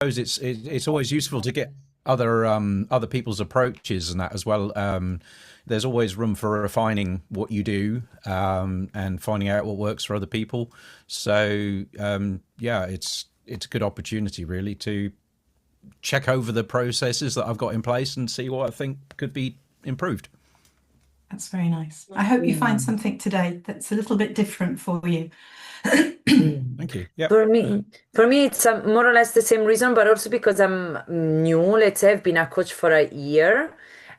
suppose it's always useful to get other people's approaches and that as well. There's always room for refining what you do, and finding out what works for other people. So yeah, it's a good opportunity really to check over the processes that I've got in place and see what I think could be improved. That's very nice. I hope you find something today that's a little bit different for you. Thank you. Yeah. For me, it's more or less the same reason, but also because I'm new. Let's say I've been a coach for a year,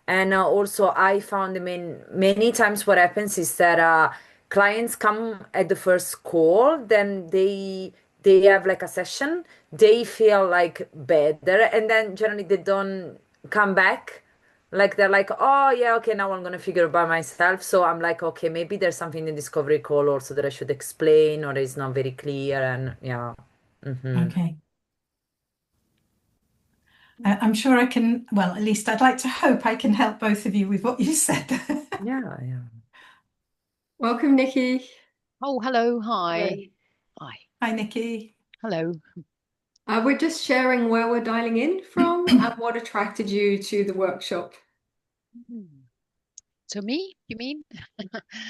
and also I found many times what happens is that clients come at the first call, then they have like a session, they feel like better, and then generally they don't come back. Like they're like, oh yeah, okay, now I'm gonna figure it by myself. So I'm like, okay, maybe there's something in the discovery call also that I should explain, or it's not very clear, and yeah. Okay. I'm sure I can, well, at least I'd like to hope I can help both of you with what you said. Yeah. Welcome, Nikki. Oh, hello. Hi. Hi. Hi, Nikki. Hello. We're just sharing where we're dialing in from and what attracted you to the workshop. So me, you mean?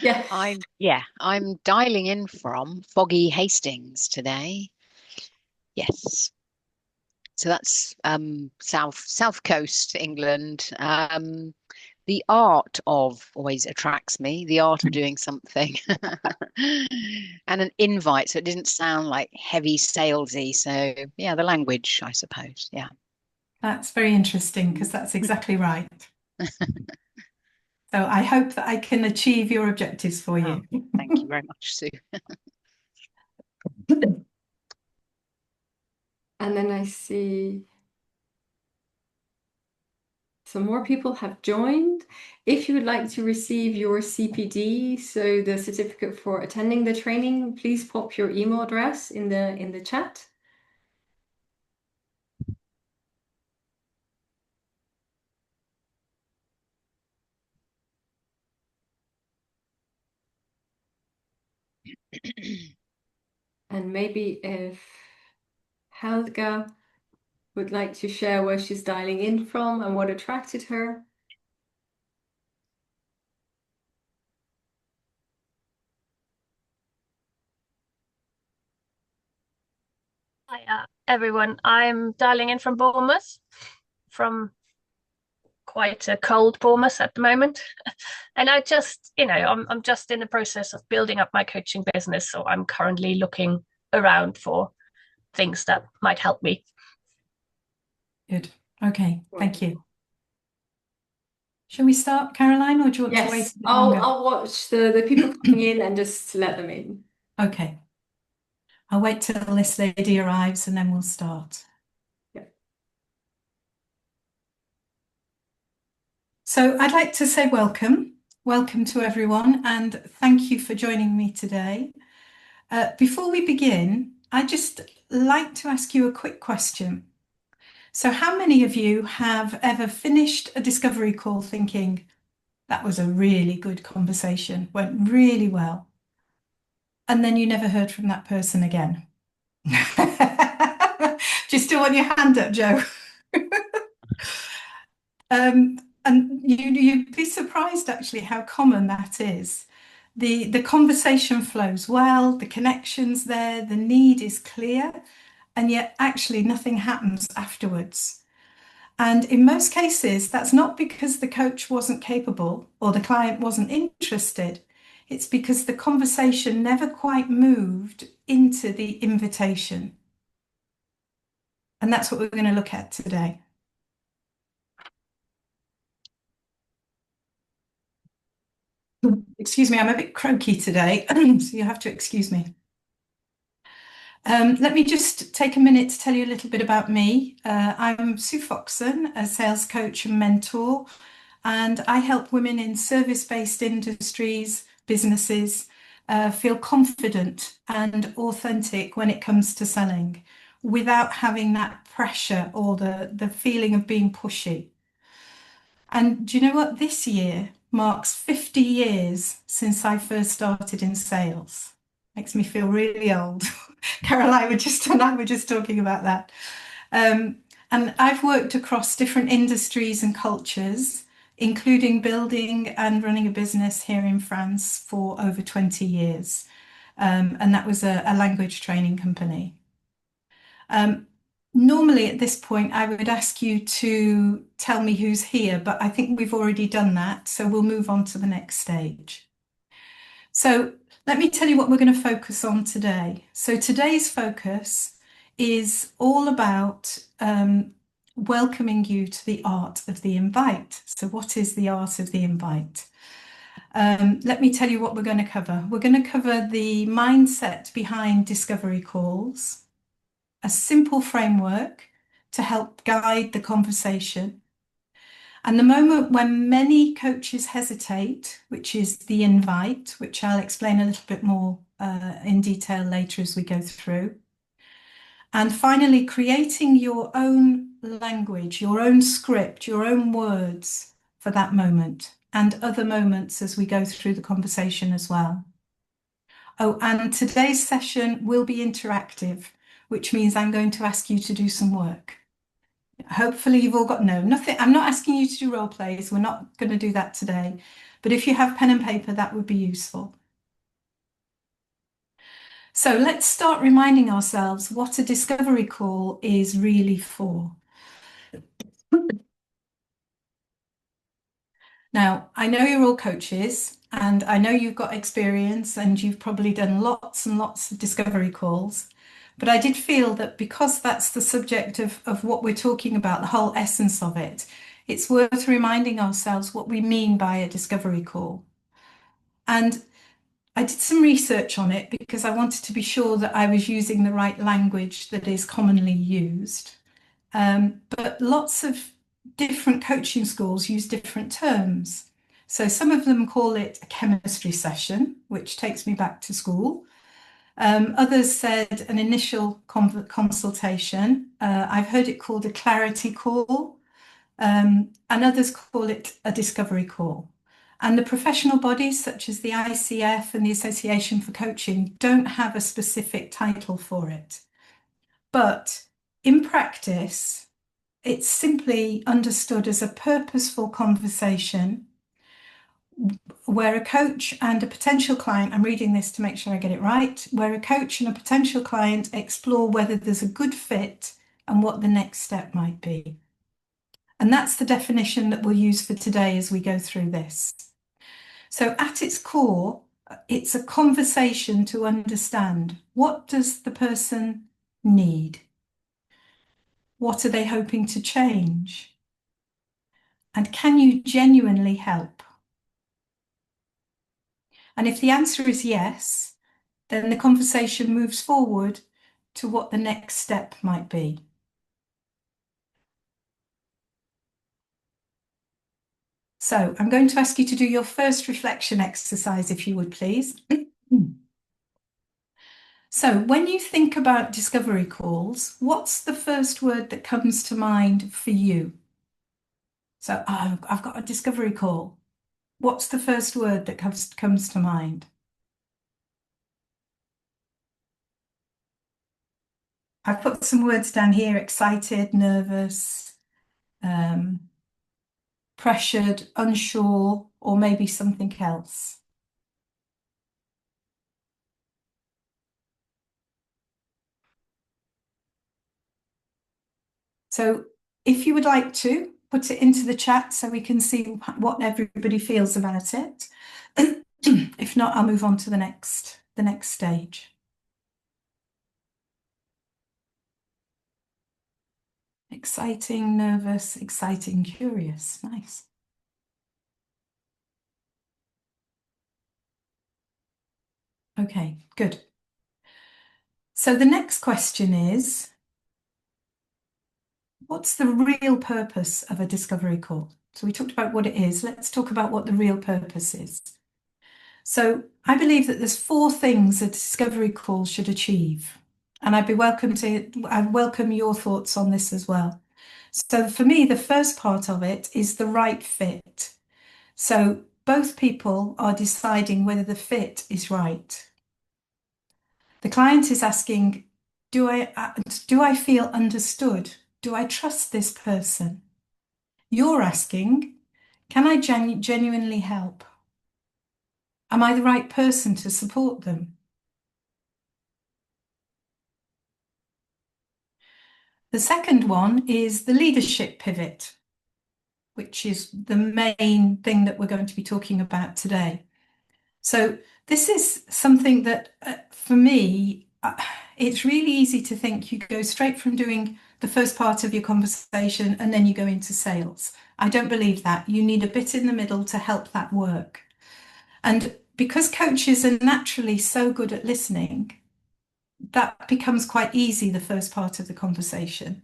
Yeah. I'm dialing in from foggy Hastings today. Yes. So that's south coast England. The art of always attracts me, the art of doing something. And an invite, so it didn't sound like heavy salesy. So yeah, the language, I suppose. Yeah. That's very interesting because that's exactly right. So I hope that I can achieve your objectives for you. Thank you very much, Sue. And then I see some more people have joined. If you would like to receive your CPD, so the certificate for attending the training, please pop your email address in the chat. And maybe if Helga would like to share where she's dialing in from and what attracted her. Hi, everyone. I'm dialing in from Bournemouth, from quite a cold Bournemouth at the moment. And I just, I'm just in the process of building up my coaching business. So I'm currently looking around for things that might help me. Good. Okay. Thank you. Shall we start, Caroline, or do you want to wait a bit longer? I'll watch the people coming in and just let them in. Okay. I'll wait till this lady arrives and then we'll start. Yeah. So I'd like to say welcome. Welcome to everyone, and thank you for joining me today. Before we begin, I'd just like to ask you a quick question. So how many of you have ever finished a discovery call thinking, that was a really good conversation, went really well, and then you never heard from that person again? Do you still want your hand up, Joe? And you'd be surprised actually how common that is. The conversation flows well, the connection's there, the need is clear, and yet actually nothing happens afterwards. And in most cases, that's not because the coach wasn't capable or the client wasn't interested. It's because the conversation never quite moved into the invitation. And that's what we're going to look at today. Excuse me, I'm a bit croaky today, so you have to excuse me. Let me just take a minute to tell you a little bit about me. I'm Sue Foxon, a sales coach and mentor, and I help women in service-based industries, businesses, feel confident and authentic when it comes to selling without having that pressure or the feeling of being pushy. And do you know what? This year marks 50 years since I first started in sales. Makes me feel really old. Caroline and I were just talking about that. And I've worked across different industries and cultures, including building and running a business here in France for over 20 years. And that was a language training company. Normally at this point, I would ask you to tell me who's here, but I think we've already done that. So we'll move on to the next stage. So let me tell you what we're going to focus on today. So today's focus is all about welcoming you to the art of the invite. So what is the art of the invite? Let me tell you what we're going to cover. We're going to cover the mindset behind discovery calls, a simple framework to help guide the conversation, and the moment when many coaches hesitate, which is the invite, which I'll explain a little bit more in detail later as we go through. And finally, creating your own language, your own script, your own words for that moment and other moments as we go through the conversation as well. Oh, and today's session will be interactive, which means I'm going to ask you to do some work. Hopefully you've all got nothing. I'm not asking you to do role plays. We're not going to do that today. But if you have pen and paper, that would be useful. So let's start reminding ourselves what a discovery call is really for. Now, I know you're all coaches and I know you've got experience and you've probably done lots and lots of discovery calls. But I did feel that because that's the subject of what we're talking about, the whole essence of it, it's worth reminding ourselves what we mean by a discovery call. And I did some research on it because I wanted to be sure that I was using the right language that is commonly used. But lots of different coaching schools use different terms. So some of them call it a chemistry session, which takes me back to school. Others said an initial consultation. I've heard it called a clarity call, and others call it a discovery call. And the professional bodies such as the ICF and the Association for Coaching don't have a specific title for it. But in practice, it's simply understood as a purposeful conversation where a coach and a potential client, I'm reading this to make sure I get it right, where a coach and a potential client explore whether there's a good fit and what the next step might be. And that's the definition that we'll use for today as we go through this. So at its core, it's a conversation to understand, what does the person need? What are they hoping to change? And can you genuinely help? And if the answer is yes, then the conversation moves forward to what the next step might be. So I'm going to ask you to do your first reflection exercise, if you would, please. So when you think about discovery calls, what's the first word that comes to mind for you? So I've got a discovery call. What's the first word that comes to mind? I've put some words down here: excited, nervous, pressured, unsure, or maybe something else. So if you would like to, put it into the chat so we can see what everybody feels about it. If not, I'll move on to the next stage. Exciting, nervous, exciting, curious. Nice. Okay, good. So the next question is, what's the real purpose of a discovery call? So we talked about what it is. Let's talk about what the real purpose is. So I believe that there's 4 things a discovery call should achieve. And I welcome your thoughts on this as well. So for me, the first part of it is the right fit. So both people are deciding whether the fit is right. The client is asking, do I feel understood do I trust this person? You're asking, can I genuinely help? Am I the right person to support them? The second one is the leadership pivot, which is the main thing that we're going to be talking about today. So this is something that, for me, it's really easy to think you go straight from doing the first part of your conversation and then you go into sales. I don't believe that. You need a bit in the middle to help that work. And because coaches are naturally so good at listening, that becomes quite easy, the first part of the conversation.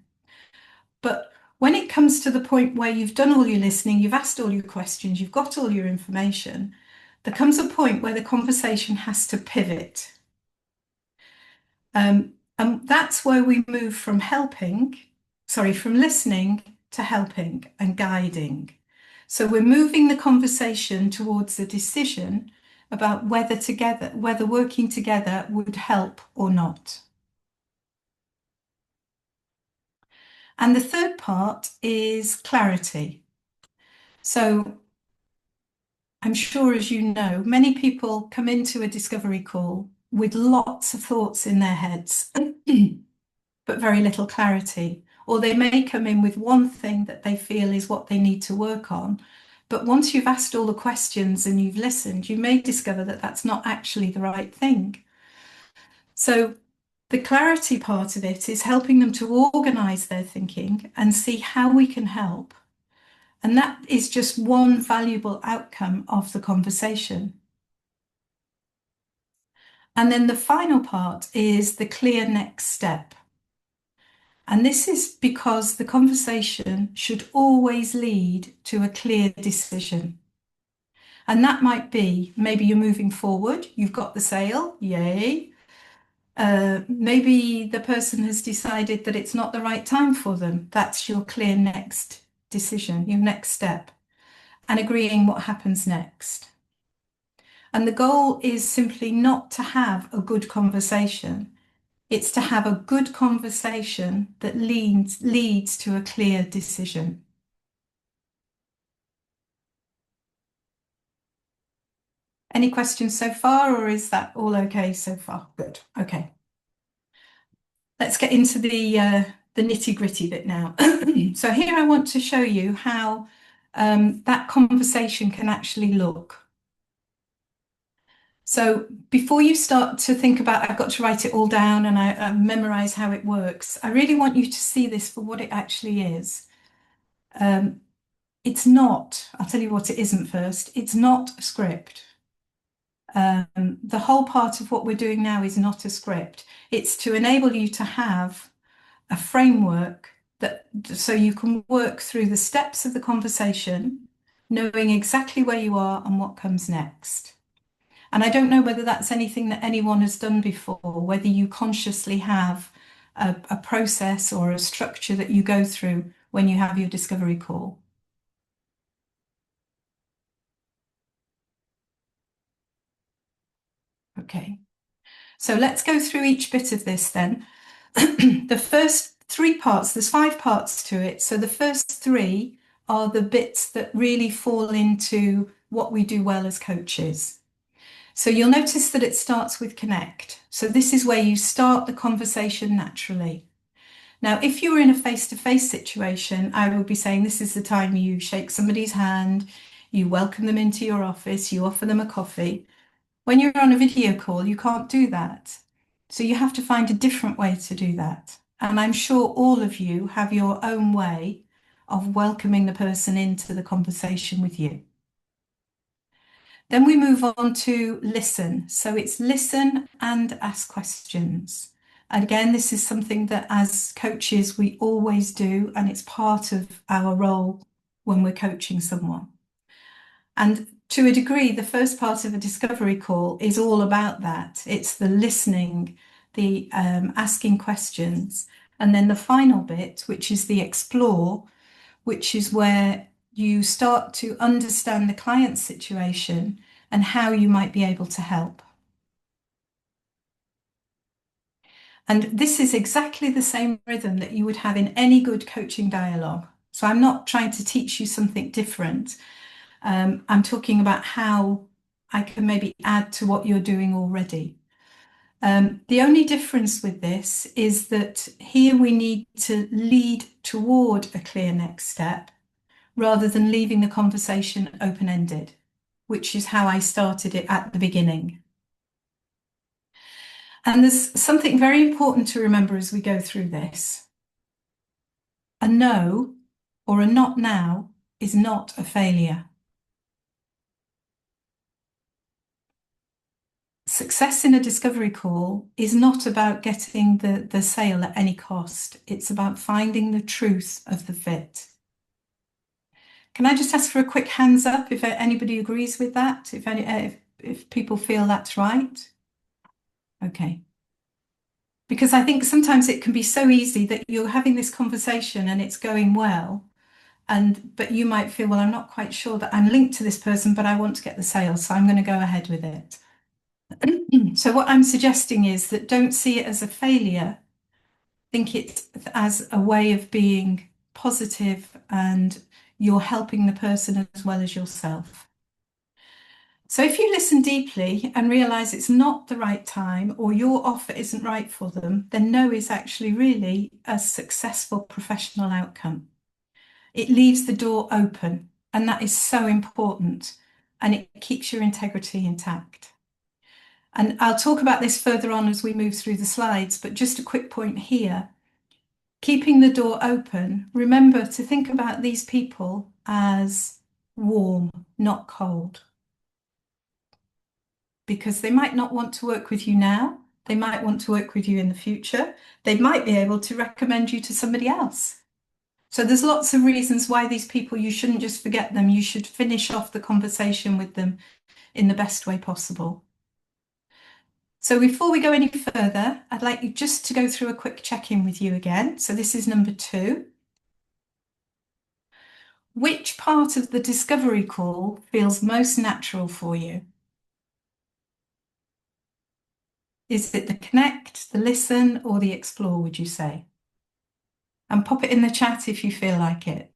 But when it comes to the point where you've done all your listening, you've asked all your questions, you've got all your information, there comes a point where the conversation has to pivot. And that's where we move from listening to helping and guiding. So we're moving the conversation towards a decision about whether working together would help or not. And the third part is clarity. So I'm sure, as you know, many people come into a discovery call with lots of thoughts in their heads, but very little clarity. Or they may come in with one thing that they feel is what they need to work on. But once you've asked all the questions and you've listened, you may discover that that's not actually the right thing. So the clarity part of it is helping them to organize their thinking and see how we can help. And that is just one valuable outcome of the conversation. And then the final part is the clear next step. And this is because the conversation should always lead to a clear decision. And that might be, maybe you're moving forward, you've got the sale, yay. Maybe the person has decided that it's not the right time for them. That's your clear next decision, your next step, and agreeing what happens next. And the goal is simply not to have a good conversation. It's to have a good conversation that leads to a clear decision. Any questions so far, or is that all okay so far? Good. Okay. Let's get into the nitty-gritty bit now. So here I want to show you how that conversation can actually look. So before you start to think about, I've got to write it all down and I memorize how it works, I really want you to see this for what it actually is. It's not, I'll tell you what it isn't first, it's not a script. The whole part of what we're doing now is not a script. It's to enable you to have a framework so you can work through the steps of the conversation, knowing exactly where you are and what comes next. And I don't know whether that's anything that anyone has done before, whether you consciously have a process or a structure that you go through when you have your discovery call. Okay, so let's go through each bit of this then. The first three parts, there's 5 parts to it. So the first 3 are the bits that really fall into what we do well as coaches. So you'll notice that it starts with connect. So this is where you start the conversation naturally. Now, if you were in a face-to-face situation, I would be saying this is the time you shake somebody's hand, you welcome them into your office, you offer them a coffee. When you're on a video call, you can't do that. So you have to find a different way to do that. And I'm sure all of you have your own way of welcoming the person into the conversation with you. Then we move on to listen. So it's listen and ask questions. And again, this is something that as coaches, we always do, and it's part of our role when we're coaching someone. And to a degree, the first part of a discovery call is all about that. It's the listening, the asking questions, and then the final bit, which is the explore, which is where you start to understand the client's situation and how you might be able to help. And this is exactly the same rhythm that you would have in any good coaching dialogue. So I'm not trying to teach you something different. I'm talking about how I can maybe add to what you're doing already. The only difference with this is that here we need to lead toward a clear next step rather than leaving the conversation open-ended, which is how I started it at the beginning. And there's something very important to remember as we go through this. A no or a not now is not a failure. Success in a discovery call is not about getting the sale at any cost. It's about finding the truth of the fit. Can I just ask for a quick hands up if anybody agrees with that? If people feel that's right? Okay. Because I think sometimes it can be so easy that you're having this conversation and it's going well, but you might feel, well, I'm not quite sure that I'm linked to this person, but I want to get the sale, so I'm going to go ahead with it. So what I'm suggesting is that don't see it as a failure. Think it as a way of being positive and you're helping the person as well as yourself. So if you listen deeply and realize it's not the right time or your offer isn't right for them, then no is actually really a successful professional outcome. It leaves the door open, and that is so important, and it keeps your integrity intact. And I'll talk about this further on as we move through the slides, but just a quick point here. Keeping the door open, remember to think about these people as warm, not cold. Because they might not want to work with you now. They might want to work with you in the future. They might be able to recommend you to somebody else. So there's lots of reasons why these people, you shouldn't just forget them. You should finish off the conversation with them in the best way possible. So before we go any further, I'd like you just to go through a quick check-in with you again. So this is number 2. Which part of the discovery call feels most natural for you? Is it the connect, the listen, or the explore, would you say? And pop it in the chat if you feel like it.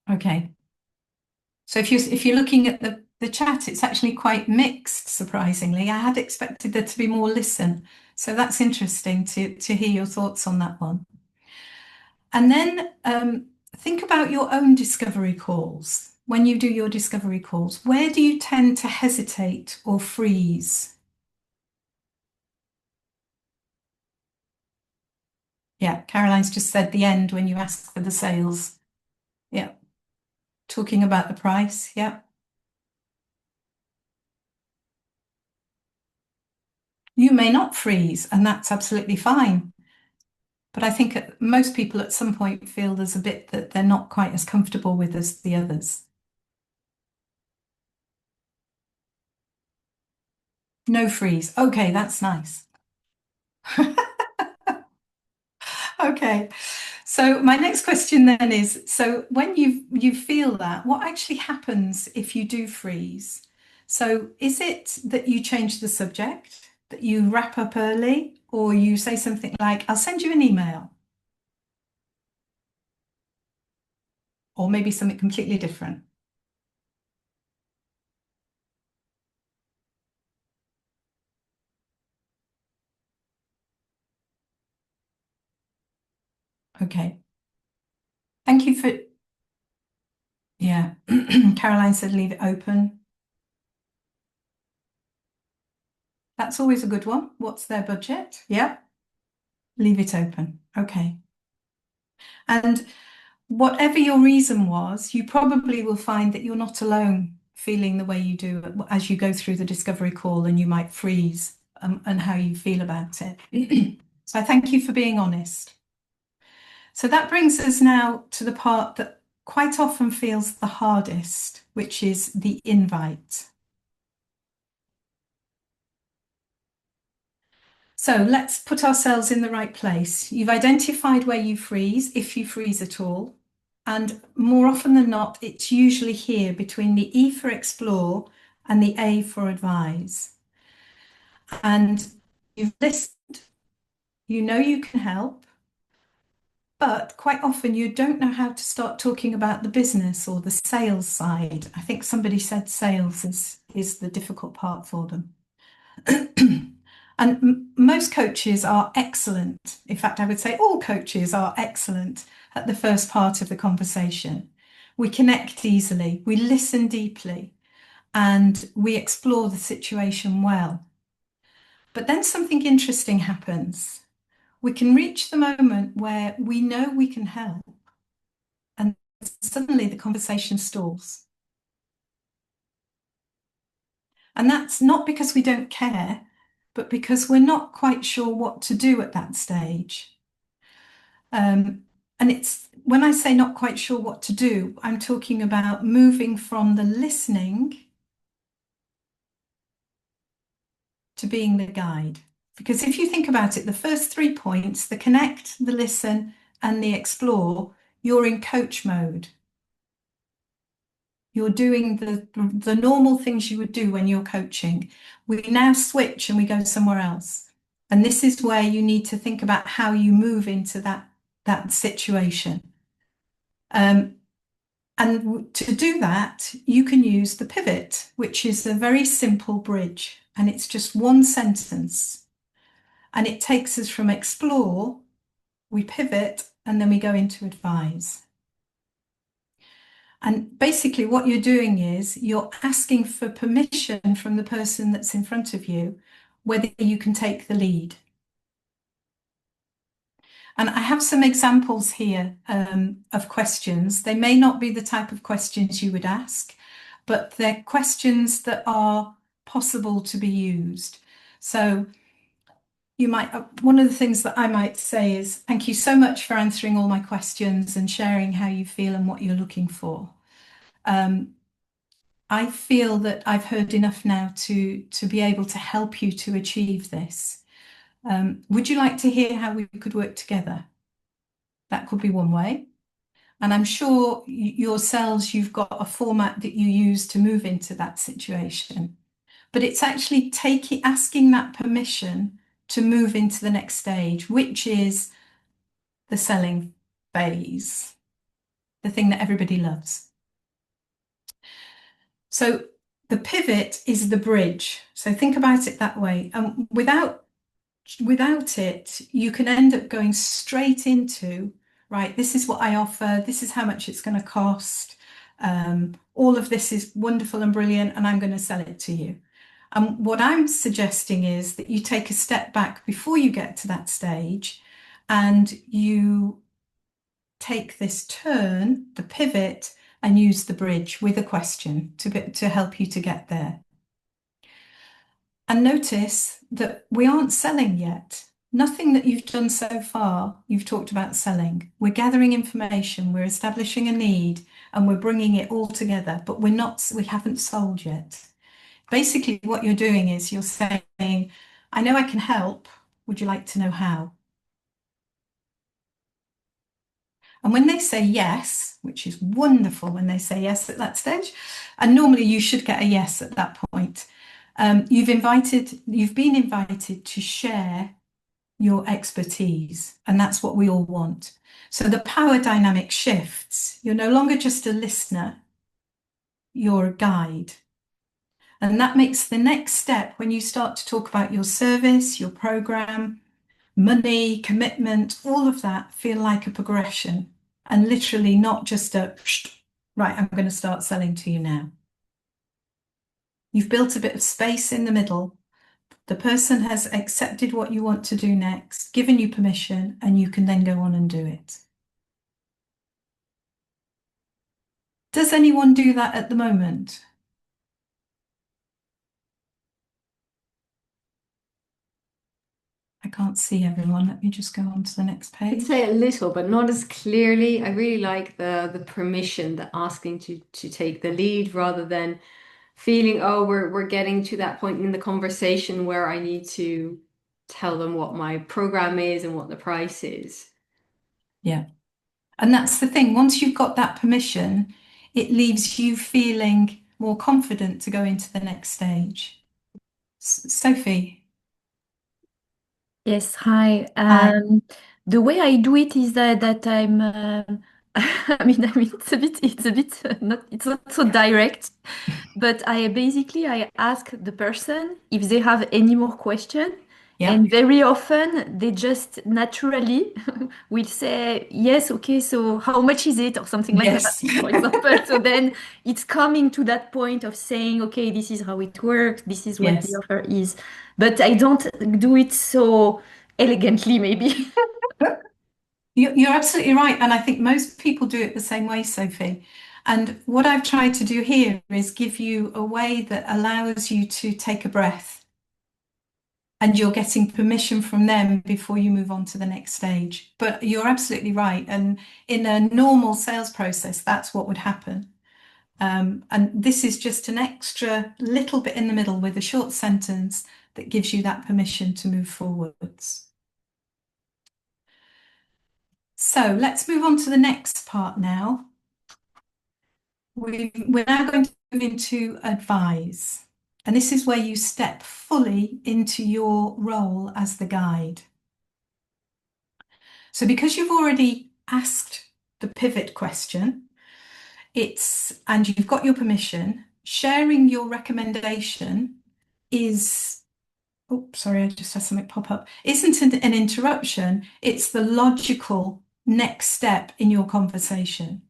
Okay. So if you're looking at the chat, it's actually quite mixed, surprisingly. I had expected there to be more listen. So that's interesting to hear your thoughts on that one. And then think about your own discovery calls. When you do your discovery calls, where do you tend to hesitate or freeze? Yeah, Caroline's just said the end when you ask for the sales. Yeah. Talking about the price. Yeah. You may not freeze, and that's absolutely fine. But I think most people at some point feel there's a bit that they're not quite as comfortable with as the others. No freeze. Okay, that's nice. Okay. So my next question then is, so when you feel that, what actually happens if you do freeze? So is it that you change the subject, that you wrap up early, or you say something like, I'll send you an email? Or maybe something completely different? Okay. Thank you for, yeah. Caroline said leave it open. That's always a good one. What's their budget? Yeah. Leave it open. Okay. And whatever your reason was, you probably will find that you're not alone feeling the way you do as you go through the discovery call, and you might freeze and how you feel about it. So I thank you for being honest. So that brings us now to the part that quite often feels the hardest, which is the invite. So let's put ourselves in the right place. You've identified where you freeze, if you freeze at all. And more often than not, it's usually here between the E for explore and the A for advise. And you've listened, you know you can help, but quite often you don't know how to start talking about the business or the sales side. I think somebody said sales is the difficult part for them. And most coaches are excellent. In fact, I would say all coaches are excellent at the first part of the conversation. We connect easily, we listen deeply, and we explore the situation well. But then something interesting happens. We can reach the moment where we know we can help, and suddenly the conversation stalls. And that's not because we don't care, but because we're not quite sure what to do at that stage. And it's when I say not quite sure what to do, I'm talking about moving from the listening to being the guide. Because if you think about it, the first 3 points, the connect, the listen, and the explore, you're in coach mode. You're doing the normal things you would do when you're coaching. We now switch and we go somewhere else. And this is where you need to think about how you move into that situation. And to do that, you can use the pivot, which is a very simple bridge. And it's just one sentence. And it takes us from explore, we pivot, and then we go into advise. And basically what you're doing is you're asking for permission from the person that's in front of you, whether you can take the lead. And I have some examples here of questions. They may not be the type of questions you would ask, but they're questions that are possible to be used. So you might, one of the things that I might say is, thank you so much for answering all my questions and sharing how you feel and what you're looking for. I feel that I've heard enough now to be able to help you to achieve this. Would you like to hear how we could work together? That could be one way. And I'm sure yourselves, you've got a format that you use to move into that situation. But it's actually asking that permission to move into the next stage, which is the selling phase, the thing that everybody loves. So the pivot is the bridge. So think about it that way. And without it, you can end up going straight into, right, this is what I offer, this is how much it's going to cost. All of this is wonderful and brilliant, and I'm going to sell it to you. And what I'm suggesting is that you take a step back before you get to that stage and you take this turn, the pivot, and use the bridge with a question to help you to get there. And notice that we aren't selling yet. Nothing that you've done so far, you've talked about selling. We're gathering information, we're establishing a need, and we're bringing it all together, but we haven't sold yet. Basically, what you're doing is you're saying, I know I can help. Would you like to know how? And when they say yes, which is wonderful when they say yes at that stage, and normally you should get a yes at that point, you've been invited to share your expertise, and that's what we all want. So the power dynamic shifts. You're no longer just a listener, you're a guide. And that makes the next step when you start to talk about your service, your program, money, commitment, all of that feel like a progression and literally not just a, right, I'm going to start selling to you now. You've built a bit of space in the middle. The person has accepted what you want to do next, given you permission, and you can then go on and do it. Does anyone do that at the moment? I can't see everyone. Let me just go on to the next page. I'd say a little, but not as clearly. I really like the permission, the asking to take the lead rather than feeling, oh, we're getting to that point in the conversation where I need to tell them what my program is and what the price is. Yeah. And that's the thing. Once you've got that permission, it leaves you feeling more confident to go into the next stage. Sophie. Yes, hi. Hi. The way I do it is that I'm I mean it's not so direct, but I ask the person if they have any more question, Yeah. and very often they just naturally will say yes, okay, so how much is it or something like that, Yes. for example. So then it's coming to that point of saying, okay, this is how it works, this is what the Yes. offer is. But I don't do it so elegantly, maybe. You're absolutely right. And I think most people do it the same way, Sophie. And what I've tried to do here is give you a way that allows you to take a breath. And you're getting permission from them before you move on to the next stage. But you're absolutely right. And in a normal sales process, that's what would happen. And this is just an extra little bit in the middle with a short sentence that gives you that permission to move forwards. So let's move on to the next part now. We're now going to move into advise. And this is where you step fully into your role as the guide. So because you've already asked the pivot question, and you've got your permission, sharing your recommendation is, oh, sorry, I just had something pop up, isn't an interruption, it's the logical next step in your conversation.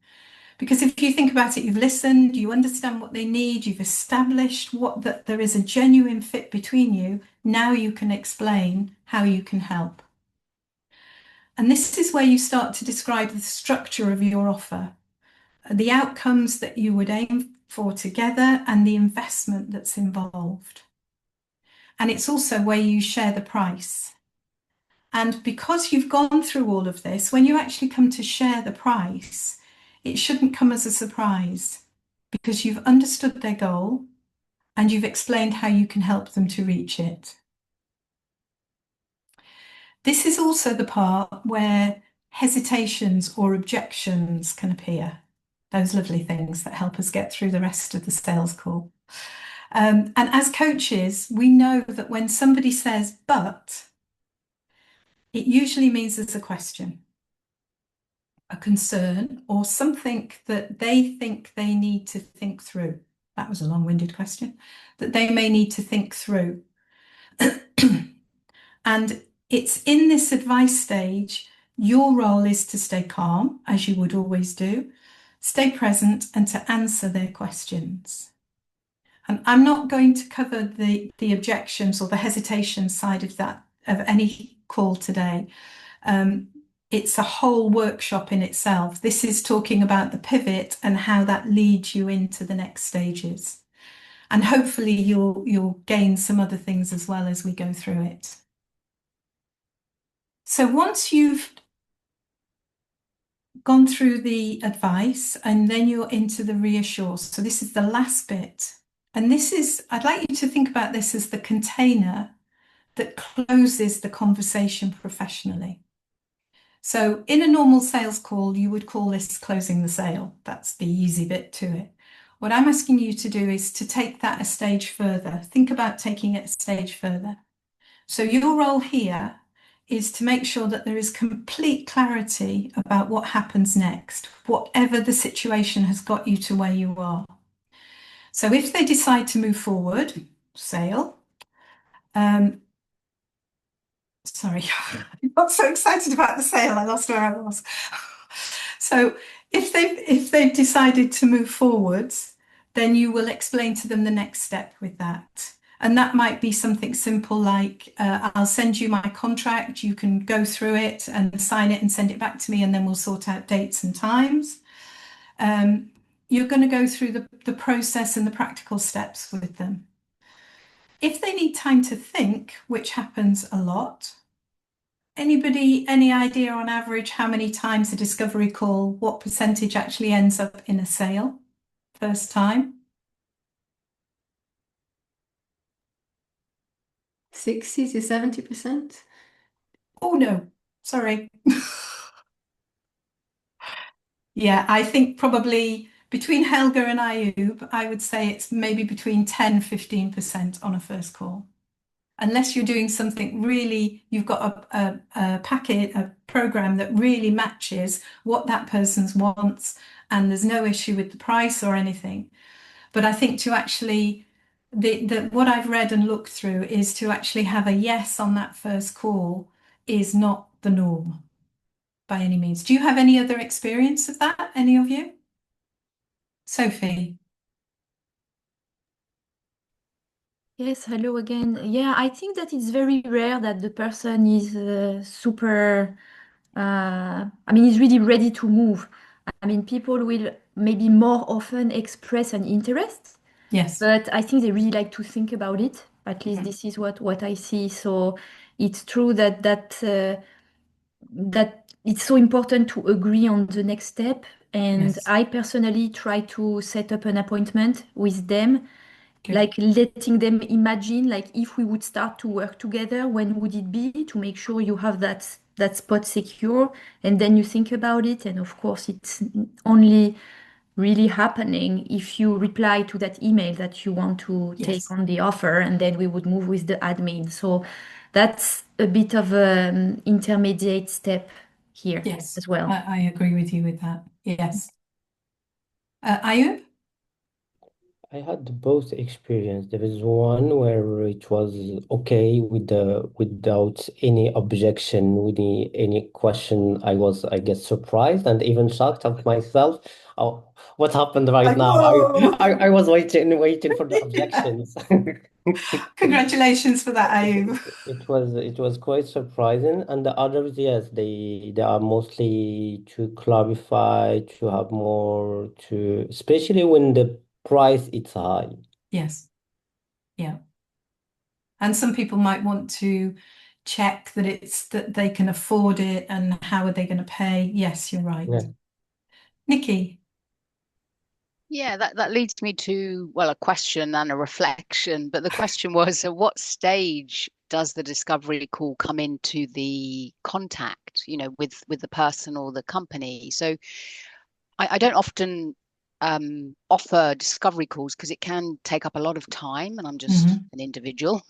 Because if you think about it, you've listened, you understand what they need, you've established that there is a genuine fit between you. Now you can explain how you can help. And this is where you start to describe the structure of your offer, the outcomes that you would aim for together, and the investment that's involved. And it's also where you share the price. And because you've gone through all of this, when you actually come to share the price, it shouldn't come as a surprise, because you've understood their goal and you've explained how you can help them to reach it. This is also the part where hesitations or objections can appear, those lovely things that help us get through the rest of the sales call. And as coaches, we know that when somebody says, but, it usually means there's a question, a concern, or something that they think they need to think through. That was a long-winded question, that they may need to think through. And it's in this advice stage, your role is to stay calm, as you would always do, stay present, and to answer their questions. And I'm not going to cover the objections or the hesitation side of any call today. It's a whole workshop in itself. This is talking about the pivot and how that leads you into the next stages. And hopefully you'll gain some other things as well as we go through it. So once you've gone through the advice and then you're into the reassure. So this is the last bit. And I'd like you to think about this as the container that closes the conversation professionally. So in a normal sales call, you would call this closing the sale. That's the easy bit to it. What I'm asking you to do is to take that a stage further. Think about taking it a stage further. So your role here is to make sure that there is complete clarity about what happens next, whatever the situation has got you to where you are. So if they decide to move forward, sale, sorry, I got so excited about the sale, I lost where I was. So if they've decided to move forwards, then you will explain to them the next step with that. And that might be something simple like, I'll send you my contract, you can go through it and sign it and send it back to me, and then we'll sort out dates and times. You're going to go through the process and the practical steps with them. If they need time to think, which happens a lot, anybody, any idea on average how many times a discovery call, what percentage actually ends up in a sale first time? 60 to 70%? Oh no, sorry. Yeah, I think probably between Helga and Ayub, I would say it's maybe between 10-15% on a first call. Unless you're doing something really, you've got a packet, a program that really matches what that person's wants, and there's no issue with the price or anything. But I think to actually, what I've read and looked through is to actually have a yes on that first call is not the norm by any means. Do you have any other experience of that, any of you? Sophie? Yes, hello again. Yeah, I think that it's very rare that the person is super, I mean, is really ready to move. I mean, people will maybe more often express an interest, Yes. but I think they really like to think about it. At least this is what I see. So it's true that it's so important to agree on the next step. And Yes. I personally try to set up an appointment with them, Good. like letting them imagine, like if we would start to work together, when would it be, to make sure you have that spot secure, and then you think about it. And of course, it's only really happening if you reply to that email that you want to take Yes. on the offer, and then we would move with the admin. So that's a bit of an intermediate step here Yes, as well. I agree with you with that. Yes. Ayub? I had both experience. There is one where it was okay with the without any objection, with any question. I get surprised and even shocked of myself. Oh, what happened right Like, now? whoa! I was waiting for the objections. Congratulations for that, Ayub. It was quite surprising. And the others, yes, they are mostly to clarify, to have more to, especially when the price is high. Yes. Yeah. And some people might want to check that they can afford it and how are they going to pay. Yes, you're right. Yeah. Nikki? Yeah, that leads me to, well, a question and a reflection. But the question was, at what stage does the discovery call come into the contact, with the person or the company? So I don't often offer discovery calls because it can take up a lot of time, and I'm just an individual.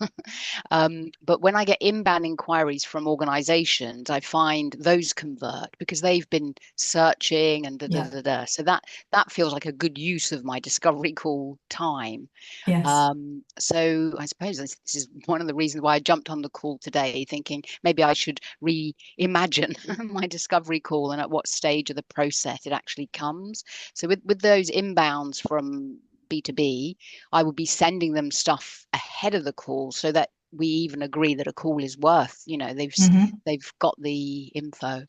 But when I get inbound inquiries from organizations, I find those convert because they've been searching and So that feels like a good use of my discovery call time. Yes. So I suppose this is one of the reasons why I jumped on the call today, thinking maybe I should reimagine my discovery call and at what stage of the process it actually comes. So with those inbounds from B2B, I would be sending them stuff ahead of the call so that we even agree that a call is worth, they've got the info.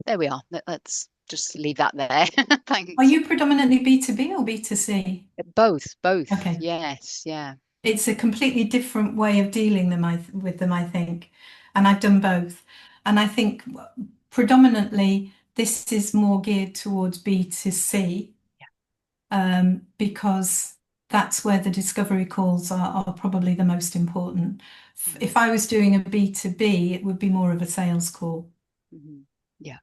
There we are. Let's just leave that there. Thanks. Are you predominantly B2B or B2C? Both. Okay. Yes, yeah. It's a completely different way of dealing with them, I think. And I've done both. And I think predominantly this is more geared towards B2C, because that's where the discovery calls are probably the most important. If I was doing a B2B, it would be more of a sales call. Yeah.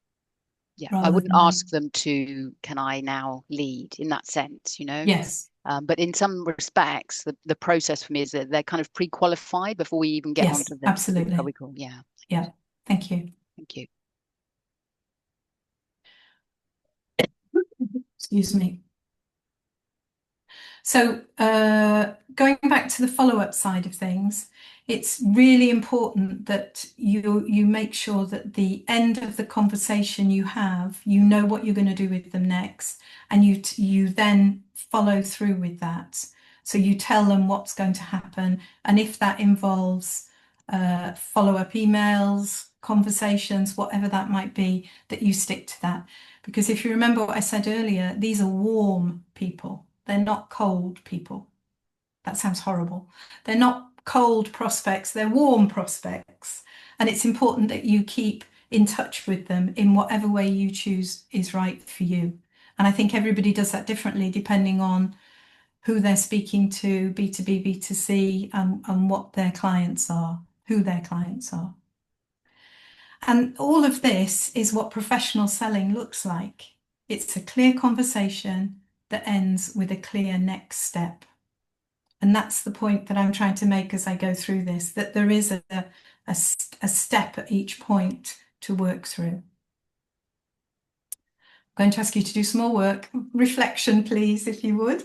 Rather I wouldn't than ask them to, can I now lead in that sense, Yes. But in some respects, the process for me is that they're kind of pre-qualified before we even get Yes, onto the absolutely. discovery call. Yeah. Yeah. Thank you. Thank you. Excuse me. So going back to the follow-up side of things, it's really important that you make sure that the end of the conversation you have, you know what you're going to do with them next, and you then follow through with that. So you tell them what's going to happen, and if that involves follow-up emails, conversations, whatever that might be, that you stick to that. Because if you remember what I said earlier, these are warm people. They're not cold people. That sounds horrible. They're not cold prospects, they're warm prospects. And it's important that you keep in touch with them in whatever way you choose is right for you. And I think everybody does that differently depending on who they're speaking to, B2B, B2C, and what their clients are, who their clients are. And all of this is what professional selling looks like. It's a clear conversation that ends with a clear next step. And that's the point that I'm trying to make as I go through this, that there is a step at each point to work through. I'm going to ask you to do some more work. Reflection, please, if you would.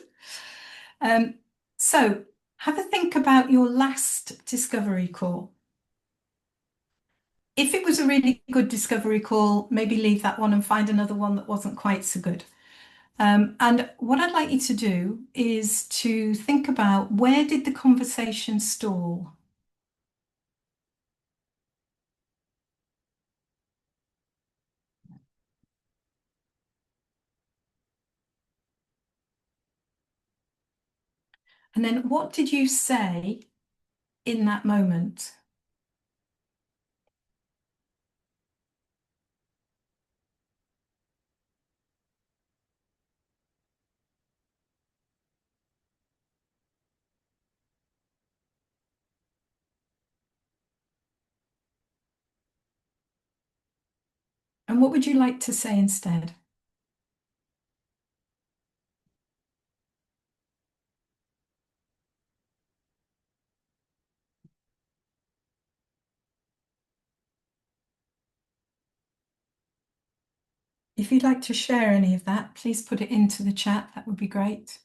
So have a think about your last discovery call. If it was a really good discovery call, maybe leave that one and find another one that wasn't quite so good. And what I'd like you to do is to think about, where did the conversation stall? And then what did you say in that moment? And what would you like to say instead? If you'd like to share any of that, please put it into the chat. That would be great.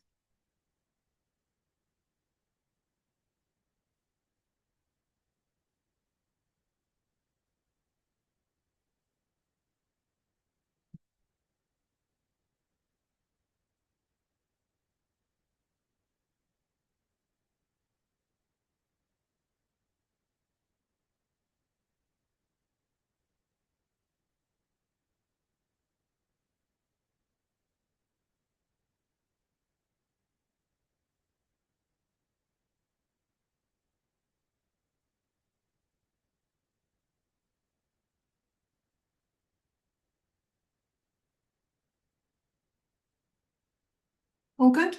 All good?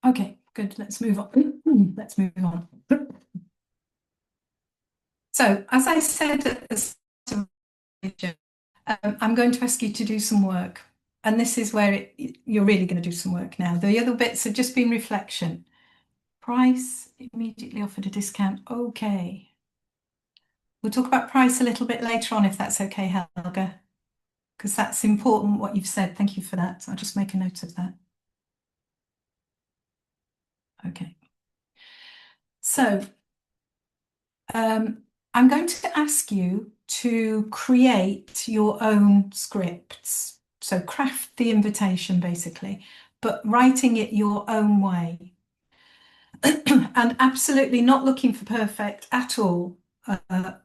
Okay, good. Let's move on. Let's move on. So, as I said at the start of the video, I'm going to ask you to do some work. And this is where you're really going to do some work now. The other bits have just been reflection. Price, immediately offered a discount. Okay. We'll talk about price a little bit later on, if that's okay, Helga, because that's important what you've said. Thank you for that. So I'll just make a note of that. Okay. So I'm going to ask you to create your own scripts. So craft the invitation, basically, but writing it your own way. And absolutely not looking for perfect at all.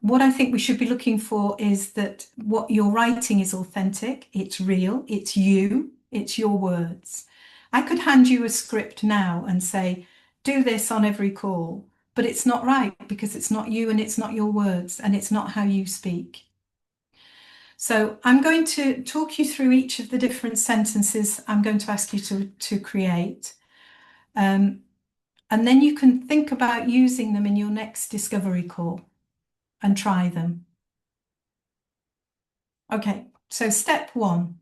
What I think we should be looking for is that what you're writing is authentic, it's real, it's you, it's your words. I could hand you a script now and say, do this on every call, but it's not right because it's not you and it's not your words and it's not how you speak. So I'm going to talk you through each of the different sentences I'm going to ask you to create. And then you can think about using them in your next discovery call and try them. Okay, so step one.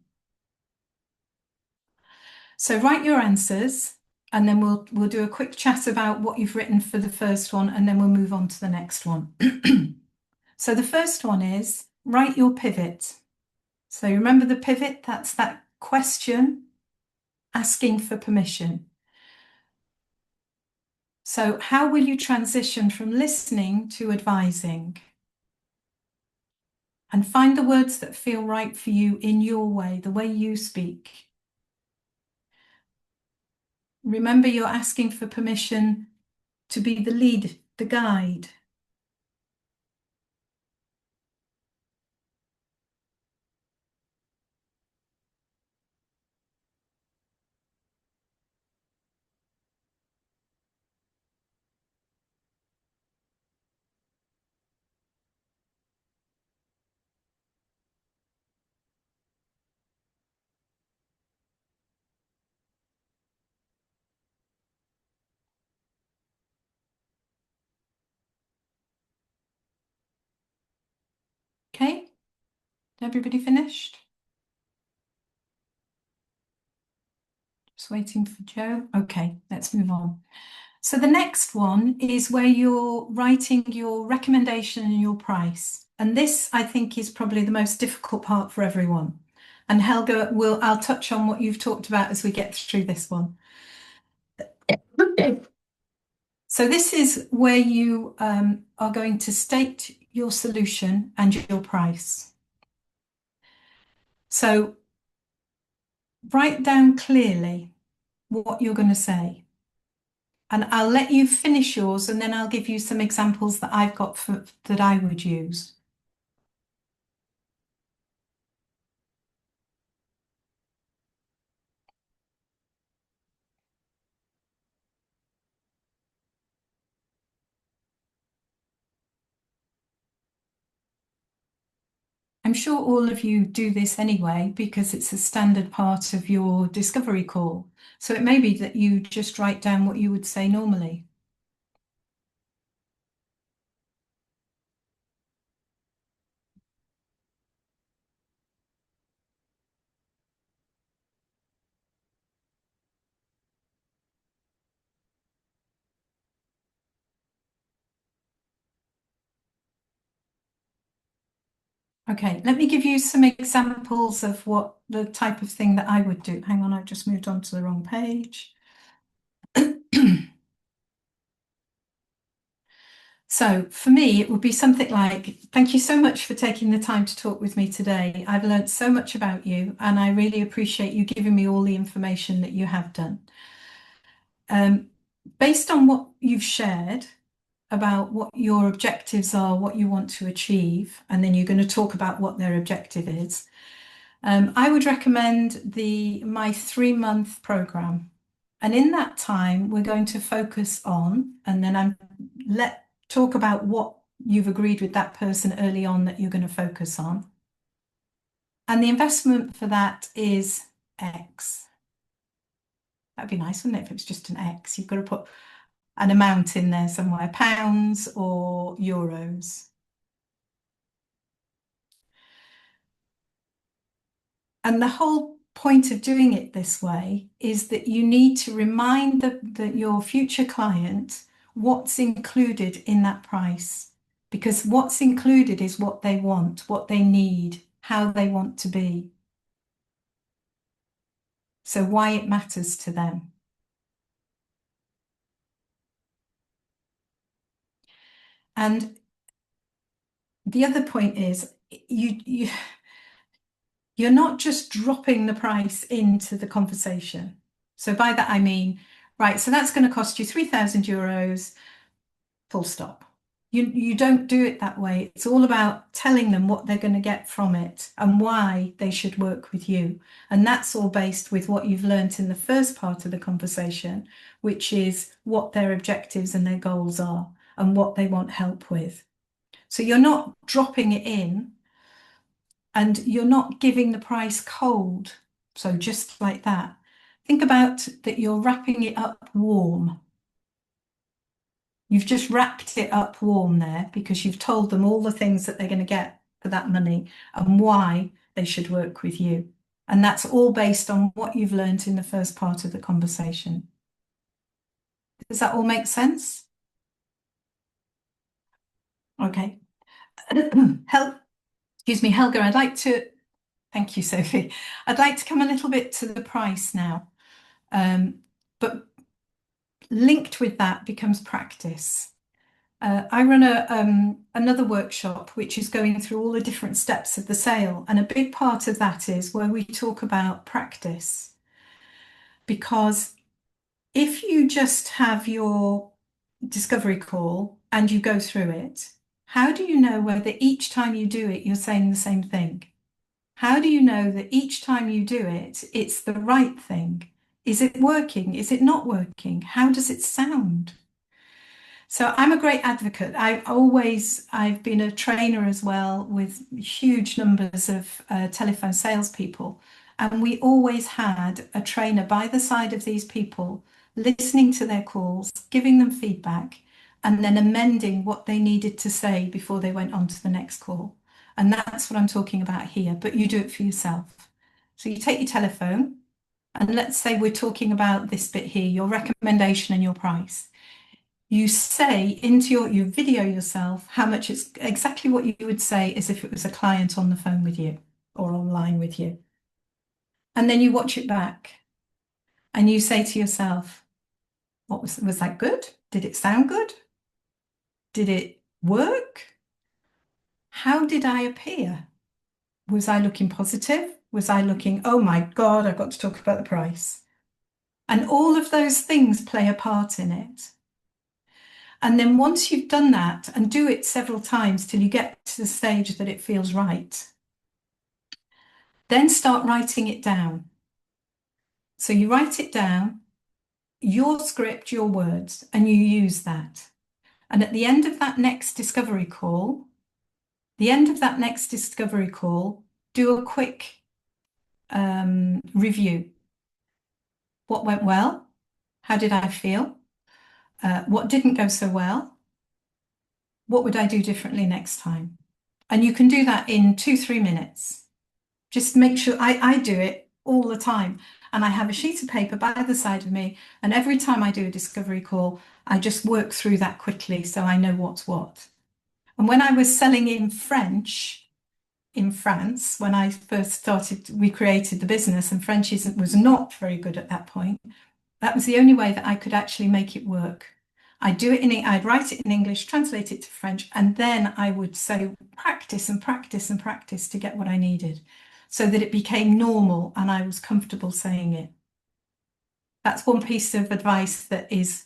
So write your answers and then we'll do a quick chat about what you've written for the first one and then we'll move on to the next one. So the first one is write your pivot. So remember the pivot, that's that question asking for permission. So how will you transition from listening to advising? And find the words that feel right for you in your way, the way you speak. Remember, you're asking for permission to be the lead, the guide. Everybody finished? Just waiting for Joe. Okay, let's move on. So the next one is where you're writing your recommendation and your price. And this, I think, is probably the most difficult part for everyone. And Helga, I'll touch on what you've talked about as we get through this one. So this is where you are going to state your solution and your price. So write down clearly what you're going to say. And I'll let you finish yours, and then I'll give you some examples that I've got that I would use. I'm sure all of you do this anyway, because it's a standard part of your discovery call. So it may be that you just write down what you would say normally. Okay, let me give you some examples of what the type of thing that I would do. Hang on, I've just moved on to the wrong page. So for me, it would be something like, thank you so much for taking the time to talk with me today. I've learned so much about you, and I really appreciate you giving me all the information that you have done. Based on what you've shared about what your objectives are, what you want to achieve, and then you're going to talk about what their objective is, I would recommend my 3-month program. And in that time, we're going to focus on, and then talk about what you've agreed with that person early on that you're going to focus on. And the investment for that is X. That'd be nice, wouldn't it, if it was just an X? You've got to put an amount in there somewhere, pounds or euros. And the whole point of doing it this way is that you need to remind your future client what's included in that price, because what's included is what they want, what they need, how they want to be. So why it matters to them. And the other point is you're not just dropping the price into the conversation. So by that I mean, right, so that's going to cost you 3,000 euros, full stop. You don't do it that way. It's all about telling them what they're going to get from it and why they should work with you. And that's all based with what you've learned in the first part of the conversation, which is what their objectives and their goals are and what they want help with. So you're not dropping it in and you're not giving the price cold. So just like that. Think about that you're wrapping it up warm. You've just wrapped it up warm there because you've told them all the things that they're going to get for that money and why they should work with you. And that's all based on what you've learned in the first part of the conversation. Does that all make sense? Okay. Excuse me, Helga, thank you, Sophie. I'd like to come a little bit to the price now. But linked with that becomes practice. I run another workshop which is going through all the different steps of the sale, and a big part of that is where we talk about practice. Because if you just have your discovery call and you go through it, how do you know whether each time you do it, you're saying the same thing? How do you know that each time you do it, it's the right thing? Is it working? Is it not working? How does it sound? So I'm a great advocate. I've been a trainer as well with huge numbers of telephone salespeople. And we always had a trainer by the side of these people, listening to their calls, giving them feedback, and then amending what they needed to say before they went on to the next call. And that's what I'm talking about here, but you do it for yourself. So you take your telephone, and let's say we're talking about this bit here, your recommendation and your price. You say into you video yourself how much it's exactly what you would say as if it was a client on the phone with you or online with you. And then you watch it back and you say to yourself, was that good? Did it sound good? Did it work? How did I appear? Was I looking positive? Was I looking, oh my God, I've got to talk about the price? And all of those things play a part in it. And then once you've done that, and do it several times till you get to the stage that it feels right, then start writing it down. So you write it down, your script, your words, and you use that. And at the end of that next discovery call, do a quick review. What went well? How did I feel? What didn't go so well? What would I do differently next time? And you can do that in 2-3 minutes. Just make sure, I do it all the time. And I have a sheet of paper by the side of me. And every time I do a discovery call, I just work through that quickly so I know what's what. And when I was selling in French in France, when I first started, we created the business, and French was not very good at that point. That was the only way that I could actually make it work. I'd write it in English, translate it to French, and then I would say practice and practice and practice to get what I needed so that it became normal and I was comfortable saying it. That's one piece of advice that is,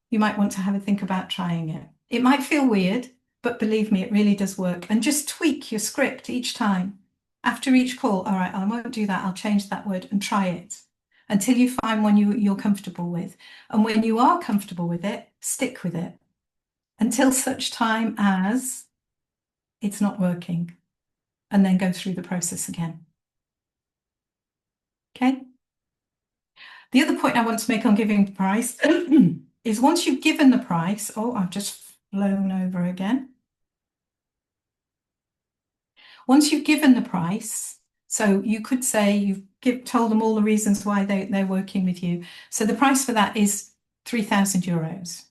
you might want to have a think about trying it. It might feel weird, but believe me, it really does work. And just tweak your script each time. After each call, all right, I won't do that. I'll change that word and try it until you find one you're comfortable with. And when you are comfortable with it, stick with it until such time as it's not working, and then go through the process again. Okay? The other point I want to make on giving the price is once you've given the price, I've just flown over again. Once you've given the price, so you could say you've told them all the reasons why they're working with you. So the price for that is €3,000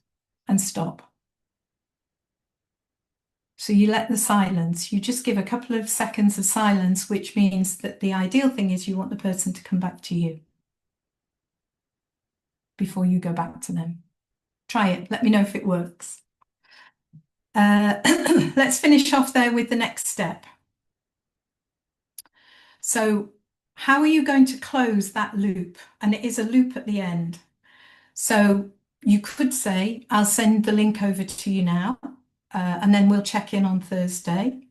and stop. So you let the silence, you just give a couple of seconds of silence, which means that the ideal thing is you want the person to come back to you before you go back to them. Try it. Let me know if it works. Let's finish off there with the next step. So how are you going to close that loop? And it is a loop at the end. So you could say, I'll send the link over to you now, and then we'll check in on Thursday.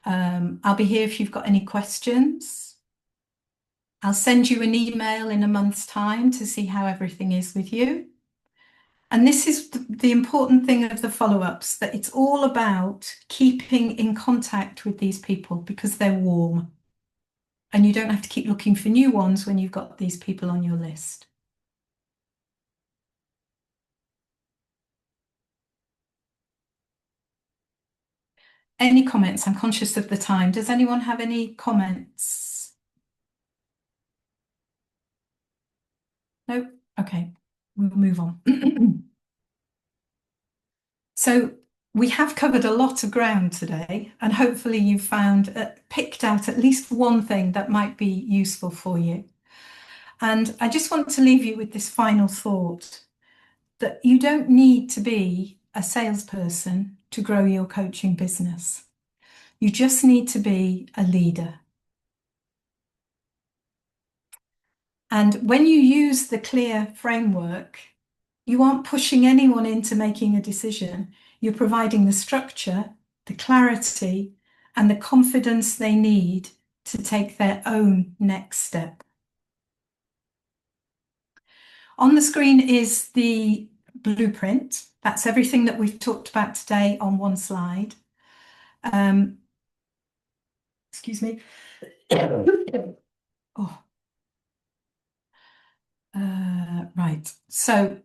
I'll be here if you've got any questions. I'll send you an email in a month's time to see how everything is with you. And this is the important thing of the follow-ups, that it's all about keeping in contact with these people because they're warm. And you don't have to keep looking for new ones when you've got these people on your list. Any comments? I'm conscious of the time. Does anyone have any comments? No? Okay, we'll move on. So we have covered a lot of ground today, and hopefully you've picked out at least one thing that might be useful for you. And I just want to leave you with this final thought, that you don't need to be a salesperson to grow your coaching business. You just need to be a leader. And when you use the clear framework, you aren't pushing anyone into making a decision. You're providing the structure, the clarity, and the confidence they need to take their own next step. On the screen is the blueprint. That's everything that we've talked about today on one slide. Excuse me. Right. So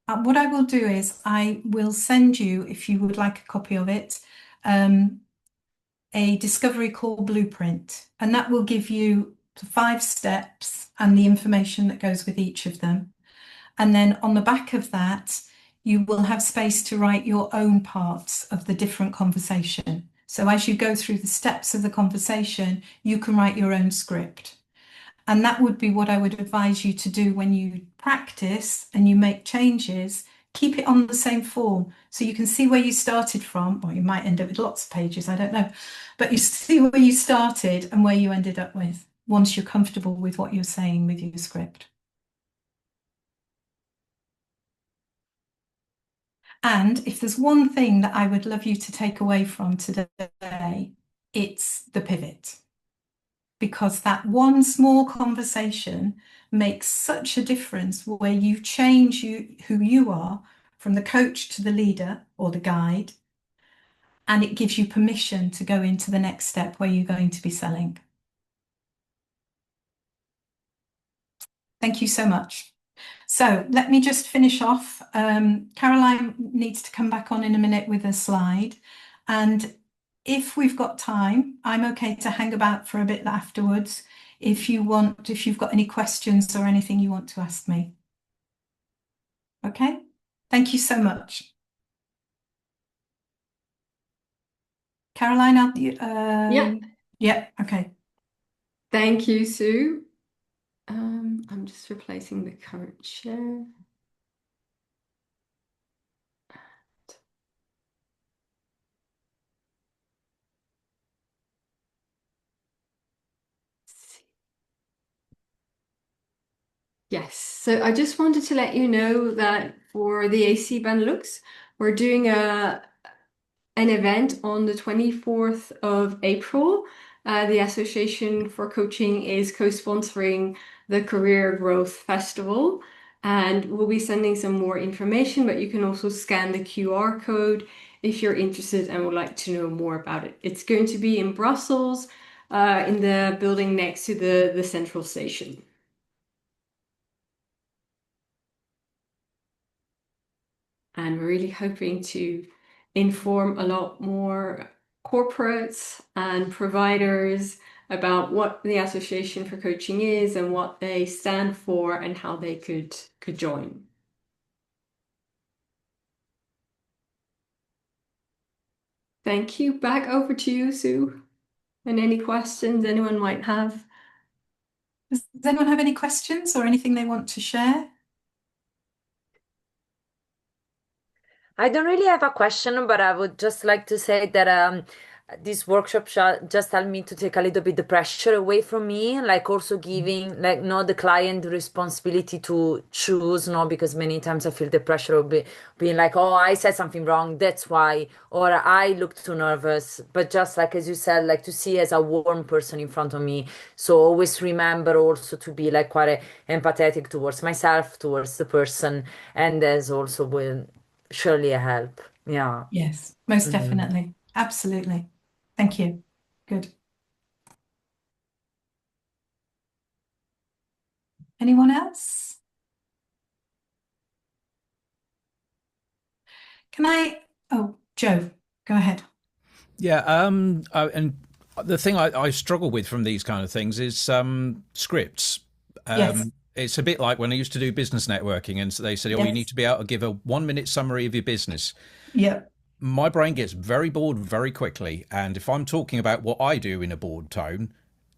what I will do is I will send you, if you would like a copy of it, a discovery call blueprint, and that will give you 5 steps and the information that goes with each of them. And then on the back of that, you will have space to write your own parts of the different conversation. So as you go through the steps of the conversation, you can write your own script. And that would be what I would advise you to do when you practice and you make changes. Keep it on the same form so you can see where you started from, or you might end up with lots of pages, I don't know, but you see where you started and where you ended up with once you're comfortable with what you're saying with your script. And if there's one thing that I would love you to take away from today, it's the pivot. Because that one small conversation makes such a difference where you change who you are from the coach to the leader or the guide, and it gives you permission to go into the next step where you're going to be selling. Thank you so much. So let me just finish off. Caroline needs to come back on in a minute with a slide. And if we've got time, I'm okay to hang about for a bit afterwards if you've got any questions or anything you want to ask me. Okay, thank you so much. Caroline, yeah, okay. Thank you, Sue. I'm just replacing the current share. Yes, so I just wanted to let you know that for the AC Benelux, we're doing an event on the 24th of April. The Association for Coaching is co-sponsoring the Career Growth Festival, and we'll be sending some more information, but you can also scan the QR code if you're interested and would like to know more about it. It's going to be in Brussels, in the building next to the central station. And we're really hoping to inform a lot more corporates and providers about what the Association for Coaching is and what they stand for and how they could join. Thank you. Back over to you, Sue. And any questions anyone might have? Does anyone have any questions or anything they want to share? I don't really have a question, but I would just like to say that this workshop just helped me to take a little bit the pressure away from me, like also giving like not the client the responsibility to choose, no, because many times I feel the pressure of being like, oh, I said something wrong, that's why, or I looked too nervous. But just like as you said, like to see as a warm person in front of me. So always remember also to be like quite empathetic towards myself, towards the person, and there's also will surely a help. Yeah. Yes, most definitely. Absolutely. Thank you. Good. Anyone else? Oh, Joe, go ahead. Yeah, and the thing I struggle with from these kind of things is scripts. Yes. It's a bit like when I used to do business networking, and so they said, "Oh, you Yes. need to be able to give a 1-minute summary of your business." Yep. My brain gets very bored very quickly, and if I'm talking about what I do in a bored tone,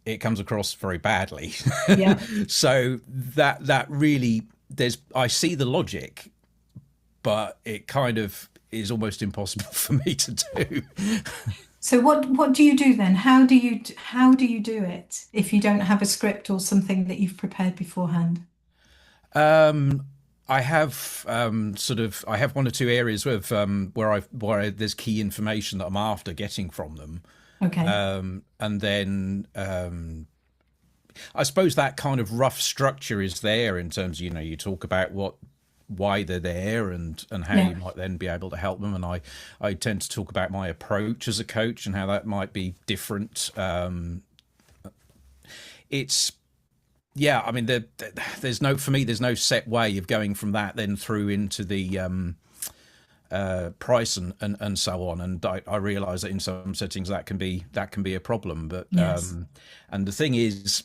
it comes across very badly. Yeah. So that really I see the logic, but it kind of is almost impossible for me to do. So what do you do then? How do you do it if you don't have a script or something that you've prepared beforehand? I have I have 1 or 2 areas of where there's key information that I'm after getting from them. Okay. And then I suppose that kind of rough structure is there in terms of, you talk about why they're there and how Yeah. you might then be able to help them. And I tend to talk about my approach as a coach and how that might be different. Yeah, I mean, there's no set way of going from that then through into the price and so on. And I realize that in some settings that can be a problem. But Yes. and the thing is,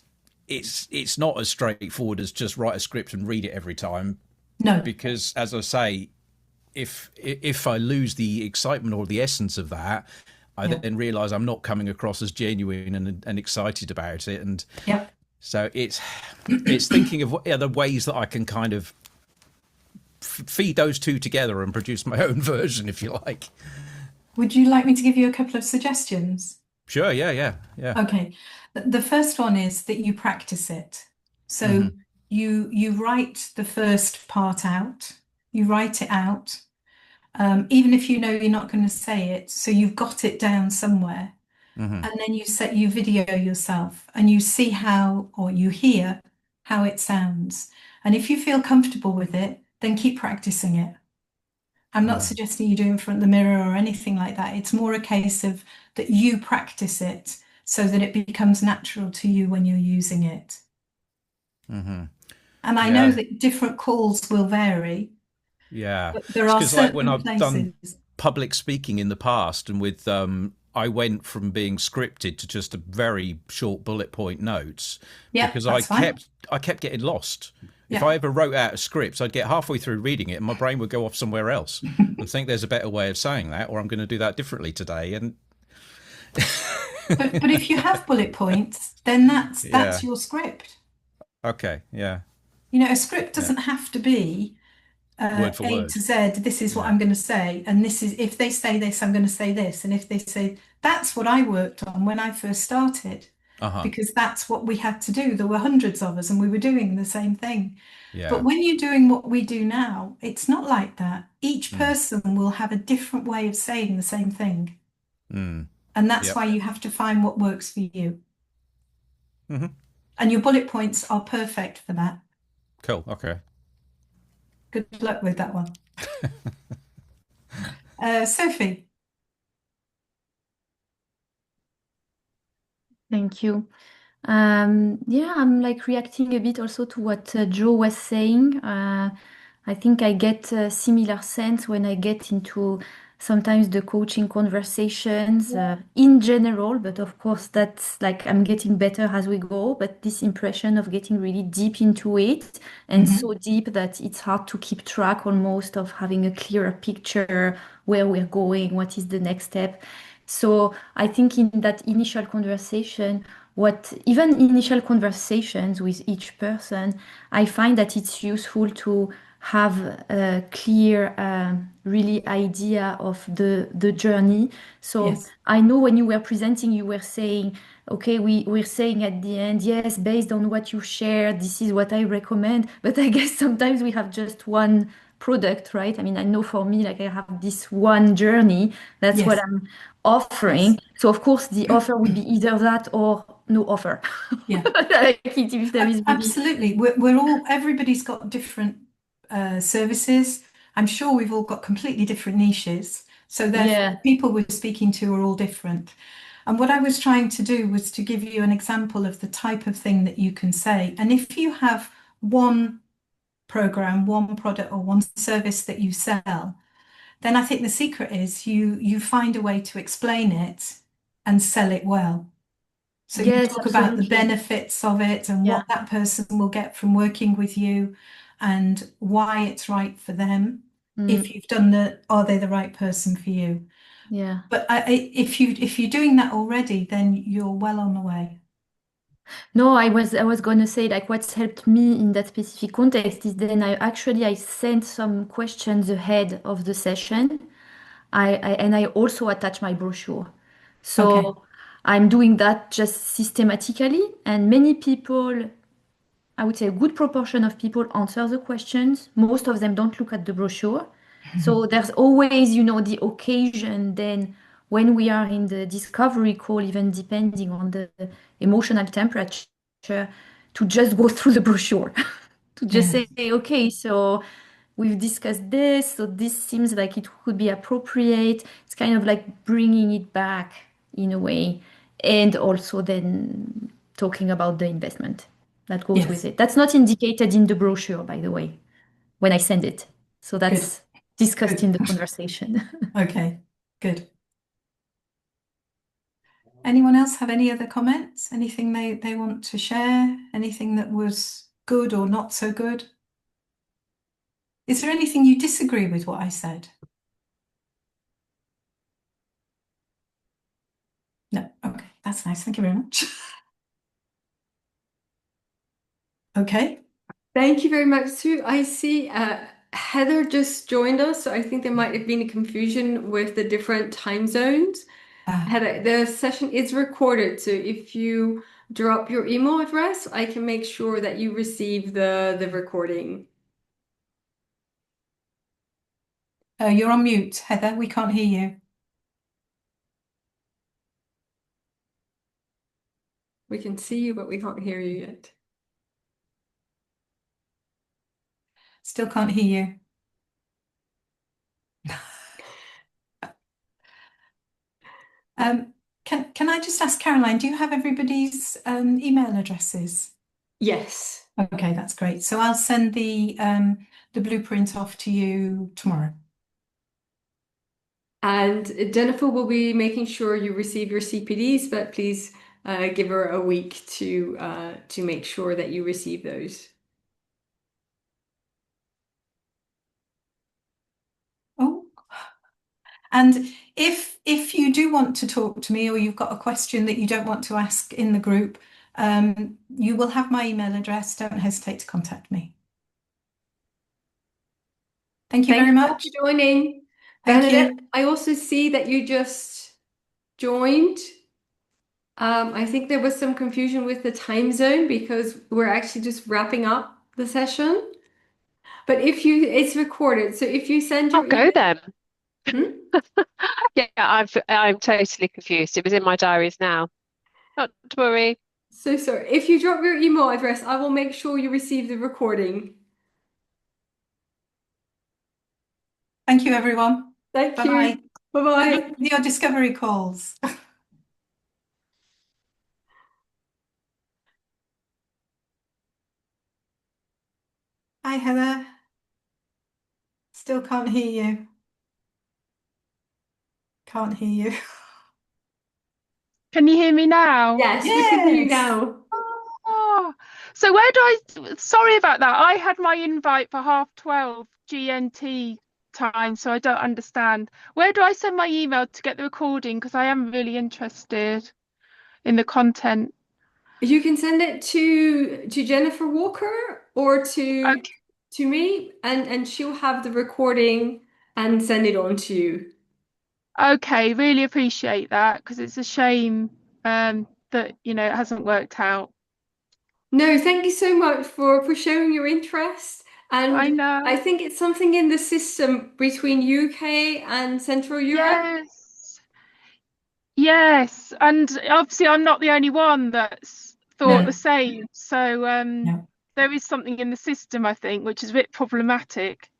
it's not as straightforward as just write a script and read it every time, No. because as I say, if I lose the excitement or the essence of that, I Yeah. then realize I'm not coming across as genuine and excited about it. And Yeah. so it's thinking of what other ways that I can kind of feed those two together and produce my own version, if you like. Would you like me to give you a couple of suggestions? Sure. Yeah. Okay. The first one is that you practice it. So you write the first part out, you write it out, even if you know you're not going to say it, so you've got it down somewhere. And then you video yourself and you see how, or you hear how it sounds. And if you feel comfortable with it, then keep practicing it. I'm not suggesting you do it in front of the mirror or anything like that. It's more a case of that you practice it so that it becomes natural to you when you're using it. And I know that different calls will vary. Yeah. But there are Because like when certain I've done places. public speaking in the past, and with I went from being scripted to just a very short bullet point notes, Yeah, because that's fine. I kept getting lost. If Yeah. I ever wrote out a script, I'd get halfway through reading it and my brain would go off somewhere else and think there's a better way of saying that, or I'm going to do that differently today. And But if you have bullet points, then that's Yeah. your script. okay, yeah, You know, a script doesn't have to be word for A word. to Z. This is what I'm going to say, and this is if they say this, I'm going to say this, and if they say that's what I worked on when I first started, because that's what we had to do. There were hundreds of us, and we were doing the same thing. Yeah. But when you're doing what we do now, it's not like that. Each person will have a different way of saying the same thing, and that's Yep. why you have to find what works for you. Mhm. And your bullet points are perfect for that. Cool. Okay. Good luck with that one. Sophie. Thank you. Yeah, I'm like reacting a bit also to what Joe was saying. I think I get a similar sense when I get into sometimes the coaching conversations in general, but of course that's like I'm getting better as we go. But this impression of getting really deep into it and so deep that it's hard to keep track almost of having a clearer picture where we're going, what is the next step. So I think in that initial conversation, even initial conversations with each person, I find that it's useful to have a clear, really idea of the journey. So Yes. I know when you were presenting, you were saying, okay, we're saying at the end, yes, based on what you shared, this is what I recommend. But I guess sometimes we have just one product, right? I mean, I know for me, like I have this one journey. That's what Yes. I'm offering. So of course the offer would be either that or no offer. Yeah. Like if there is really... Absolutely. We're all, everybody's got different services. I'm sure we've all got completely different niches. So therefore, Yeah. the people we're speaking to are all different. And what I was trying to do was to give you an example of the type of thing that you can say. And if you have one program, one product, or one service that you sell, then I think the secret is you find a way to explain it and sell it well. So you Yes, talk about the absolutely. benefits of it and Yeah. what that person will get from working with you and why it's right for them. If you've done are they the right person for you? Yeah. But if you're doing that already, then you're well on the way. No, I was gonna say like what's helped me in that specific context is then I sent some questions ahead of the session. And I also attach my brochure. So Okay. I'm doing that just systematically, and many people, I would say a good proportion of people answer the questions. Most of them don't look at the brochure. So there's always, the occasion then when we are in the discovery call, even depending on the emotional temperature, to just go through the brochure, to just Yeah. say, okay, so we've discussed this, so this seems like it could be appropriate. It's kind of like bringing it back in a way, and also then talking about the investment that goes with Yes. it. That's not indicated in the brochure, by the way, when I send it. So Good. discussed Good. in the conversation. Okay, good. Anyone else have any other comments? Anything they want to share? Anything that was good or not so good? Is there anything you disagree with what I said? No. Okay, that's nice. Thank you very much. Okay. Thank you very much, Sue. I see Heather just joined us, so I think there might have been a confusion with the different time zones. Heather, the session is recorded, so if you drop your email address, I can make sure that you receive the recording. You're on mute, Heather. We can't hear you. We can see you, but we can't hear you yet. Still can't hear you. Can I just ask Caroline, do you have everybody's email addresses? Yes. Okay, that's great. So I'll send the blueprint off to you tomorrow. And Jennifer will be making sure you receive your CPDs, but please give her a week to make sure that you receive those. Oh, and if you do want to talk to me or you've got a question that you don't want to ask in the group, you will have my email address. Don't hesitate to contact me. Thank you very much. Thank you for joining. Thank Bernadette, you. I also see that you just joined. I think there was some confusion with the time zone because we're actually just wrapping up the session. But it's recorded, so if you send your I'll go then. Hmm? Yeah, I'm totally confused. It was in my diaries now. Not to worry. So sorry. If you drop your email address, I will make sure you receive the recording. Thank you, everyone. Thank Bye-bye. you. Good Bye-bye. luck with your discovery calls. Hi, Heather. Still can't hear you. Can't hear you. Can you hear me now? Yes, we can hear you Yes. now. Oh, so where do I, sorry about that. I had my invite for 12:30 GMT time, so I don't understand. Where do I send my email to get the recording? Because I am really interested in the content. You can send it to Jennifer Walker or to Okay. me, and she'll have the recording and send it on to you. Okay, really appreciate that because it's a shame that, you know, it hasn't worked out. No, thank you so much for showing your interest. And I know. I think it's something in the system between UK and Central Europe. Yes. Yes, and obviously I'm not the only one that's thought No. the same. So No. there is something in the system, I think, which is a bit problematic.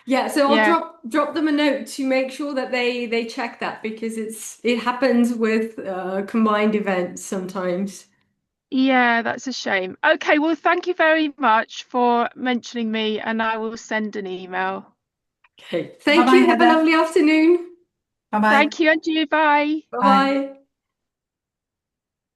Yeah, so Yeah. I'll drop them a note to make sure that they check that because it happens with combined events sometimes. Yeah, that's a shame. Okay, well, thank you very much for mentioning me, and I will send an email. Okay, thank Bye-bye, you. Have a Heather. lovely afternoon. Bye-bye. Thank you, and you. Bye. Bye-bye.